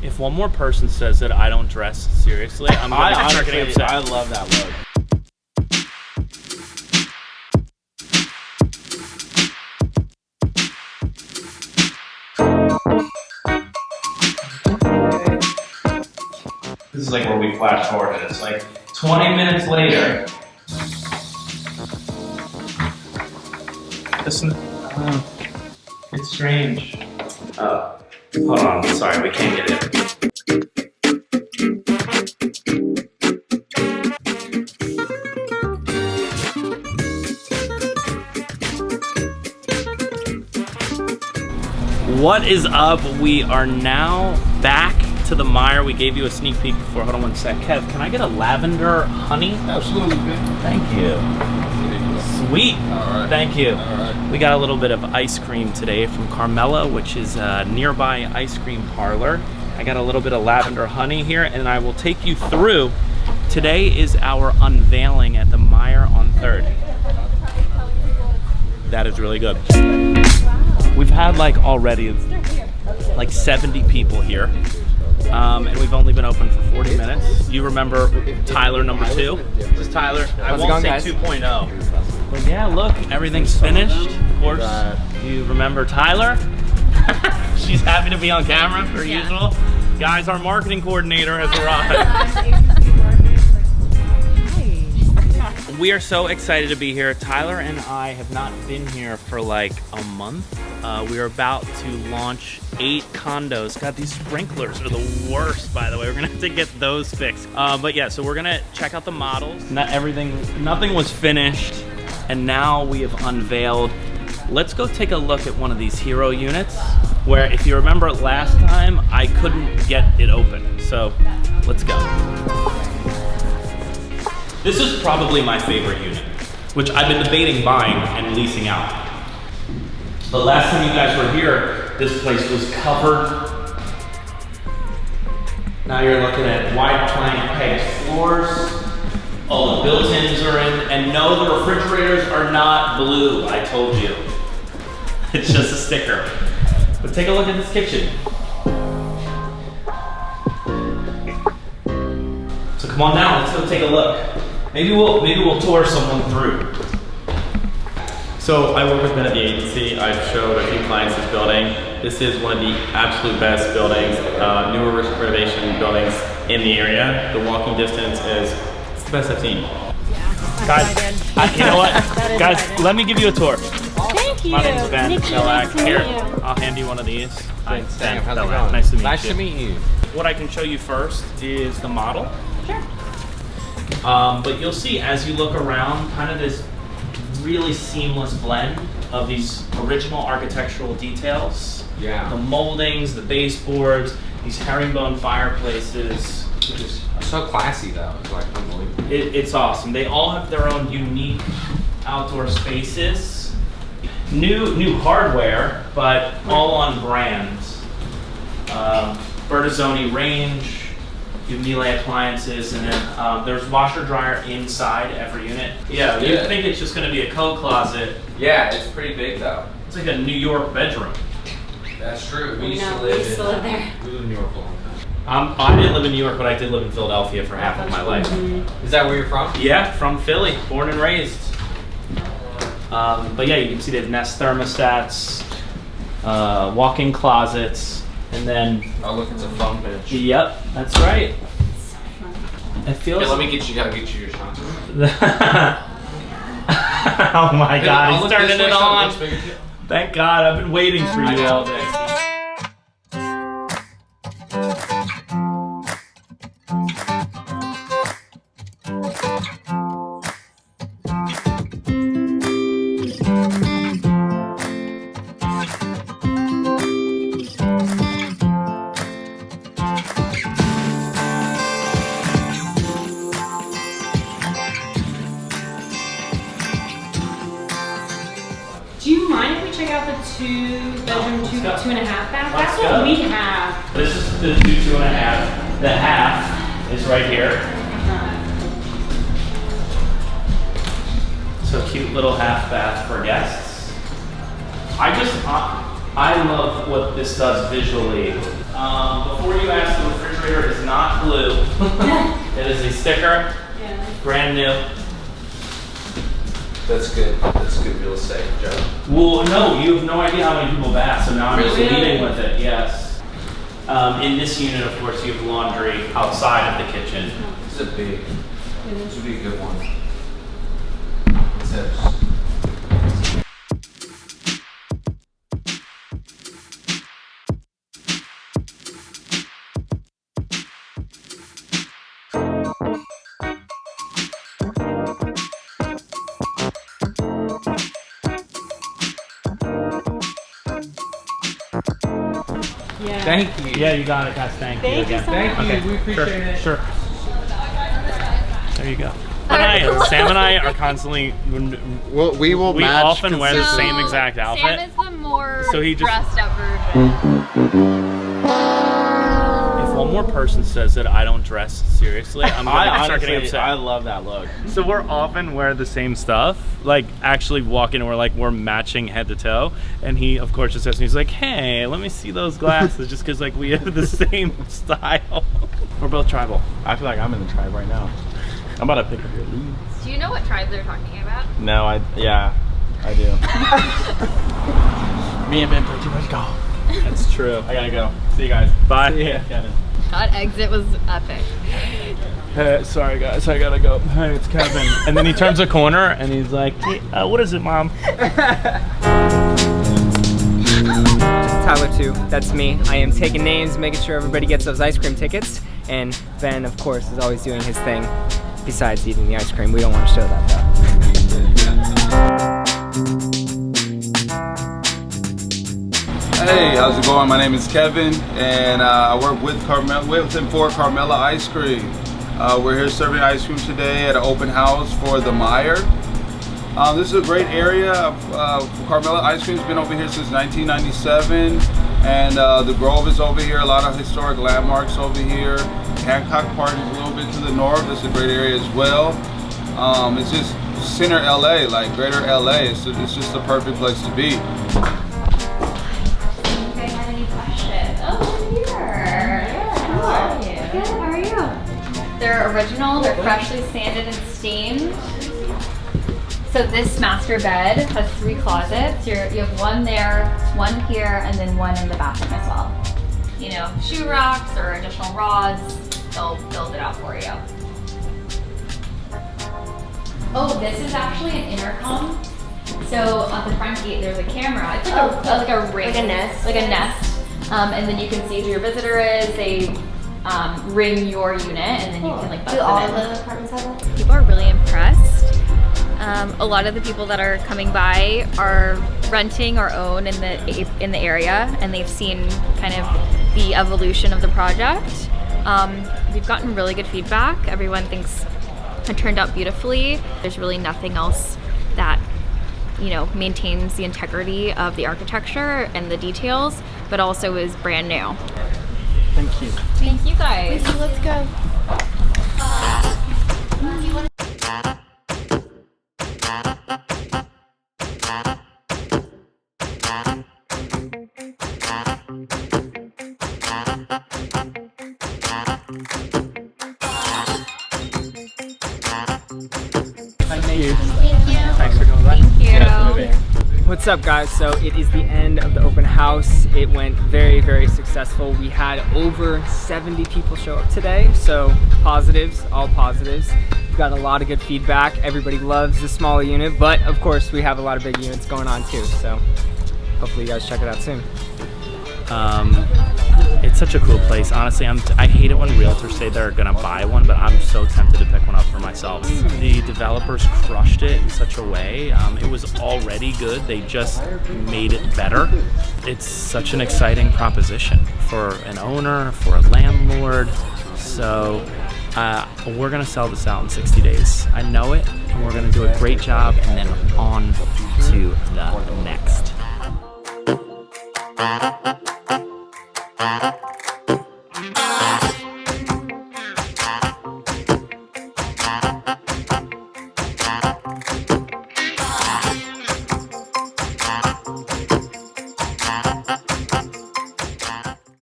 If one more person says that I don't dress seriously, I'm gonna start getting upset. I love that look. This is like where we flash forward and it's like 20 minutes later. Listen, it's strange. Oh, hold on, sorry, we can't get it. What is up? We are now back to the Meyer. We gave you a sneak peek before. Hold on one sec. Kev, can I get a lavender honey? Absolutely. Thank you. Sweet. All right. Thank you. All right. We got a little bit of ice cream today from Carmela, which is a nearby ice cream parlor. I got a little bit of lavender honey here, and I will take you through. Today is our unveiling at the Meyer on 3rd. That is really good. We've had like already like 70 people here, and we've only been open for 40 minutes. You remember Tyler number 2? This is Tyler. I won't say 2.0. But yeah, look, everything's finished. Of course, you remember Tyler? She's happy to be on camera per usual. Guys, our marketing coordinator has arrived. We are so excited to be here. Tyler and I have not been here for like a month. We are about to launch 8 condos. God, these sprinklers are the worst, by the way. We're gonna have to get those fixed. But yeah, so we're gonna check out the models. Nothing was finished, and now we have unveiled. Let's go take a look at one of these hero units, where if you remember last time, I couldn't get it open. So let's go. This is probably my favorite unit, which I've been debating buying and leasing out. The last time you guys were here, this place was covered. Now you're looking at wide plank pegged floors. All the built-ins are in, and no, the refrigerators are not blue, I told you. It's just a sticker. But take a look at this kitchen. So come on down, let's go take a look. Maybe we'll tour someone through. So I work with Ben at the agency. I've showed a few clients this building. This is one of the absolute best buildings, newer renovation buildings in the area. The walking distance it's the best I've seen. Guys, you know what? Guys, let me give you a tour. Thank you. My name's Ben Belack. Here, I'll hand you one of these. Hi, Ben Belack. Nice to meet you. Nice to meet you. What I can show you first is the model. Sure. But you'll see as you look around, kind of this really seamless blend of these original architectural details. Yeah. The moldings, the baseboards, these herringbone fireplaces. Which is so classy though. It's like unbelievable. It's awesome. They all have their own unique outdoor spaces. New hardware, but all on brand. Bertazzoni range. You have Miele appliances, and then there's washer dryer inside every unit. Yeah, you think it's just going to be a coat closet. Yeah, it's pretty big though. It's like a New York bedroom. That's true. We used to live there. We lived in New York for a long time. I didn't live in New York, but I did live in Philadelphia for half of my life. Is that where you're from? Yeah, from Philly, born and raised. But yeah, you can see they have Nest thermostats, walk-in closets, and then. Oh look, it's a phone bench. Yep, that's right. It feels. Hey, let me get you. Gotta get you your shot. Oh my God, he's turning it on. So Thank God, I've been waiting for you all day. Do you mind if we check out the 2-bedroom, two and a half bath? Let's That's what go. we have. This is the 2.5. The half is right here. So cute little half bath for guests. I love what this does visually. Before you ask It is a sticker, brand new. That's good. That's good real estate, Joe. Well, no, you have no idea how many people have asked, so now I'm just leading with it, yes. In this unit, of course, you have laundry outside of the kitchen. This is a big, this would be a good one. What's that? Yeah. Thank you. Yeah, you got it, guys. Thank you again. Thank you. We appreciate it. Sure. There you go. Sam and I are constantly. We will We match often wear the consistently. same exact outfit. Sam is the more So he just- dressed up version. If one more person says that I don't dress seriously, I'm gonna start getting upset. I love that look. So we're often wear the same stuff, like actually walk in and we're matching head to toe. And he, of course, just says, he's like, hey, let me see those glasses, just because like we have the same style. We're both tribal. I feel like I'm in the tribe right now. I'm about to pick up your leads. Do you know what tribe they're talking about? No, I do. Me and Ben play too much golf. That's true. I gotta go. See you guys. Bye. See ya, Kevin. That exit was epic. Hey, sorry guys, I gotta go. Hey, it's Kevin. And then he turns a corner and he's like, hey, what is it, Mom? Tyler 2, that's me. I am taking names, making sure everybody gets those ice cream tickets. And Ben, of course, is always doing his thing besides eating the ice cream. We don't want to show that though. Hey, how's it going? My name is Kevin, and I work with and for Carmela Ice Cream. We're here serving ice cream today at an open house for the Meyer. This is a great area. Carmela Ice Cream's been over here since 1997, and the Grove is over here. A lot of historic landmarks over here. Hancock Park is a little bit to the north. It's a great area as well. It's just center LA, like greater LA. It's just the perfect place to be. They're original, they're freshly sanded and steamed. So this master bed has 3 closets. You have one there, one here, and then one in the bathroom as well. You know, shoe racks or additional rods, they'll build it out for you. Oh, this is actually an intercom. So at the front gate, there's a camera. It's like a ring. Like a nest. Like a nest. And then you can see who your visitor is. They ring your unit, and then you can like buzz them in. Do all of the apartments have that? People are really impressed. A lot of the people that are coming by are renting or own in the area, and they've seen kind of the evolution of the project. We've gotten really good feedback. Everyone thinks it turned out beautifully. There's really nothing else that, you know, maintains the integrity of the architecture and the details, but also is brand new. Thank you. Thank you guys. Let's go. Thanks for coming by. Thank you. What's up guys? So it is the end of the open house. It went very, very successful. We had over 70 people show up today. So positives, all positives. We've got a lot of good feedback. Everybody loves the smaller unit, but of course we have a lot of big units going on too. So hopefully you guys check it out soon. It's such a cool place. Honestly, I hate it when realtors say they're gonna buy one, but I'm so tempted to pick one up for myself. The developers crushed it in such a way. It was already good. They just made it better. It's such an exciting proposition for an owner, for a landlord. So we're gonna sell this out in 60 days. I know it, and we're gonna do a great job, and then on to the next.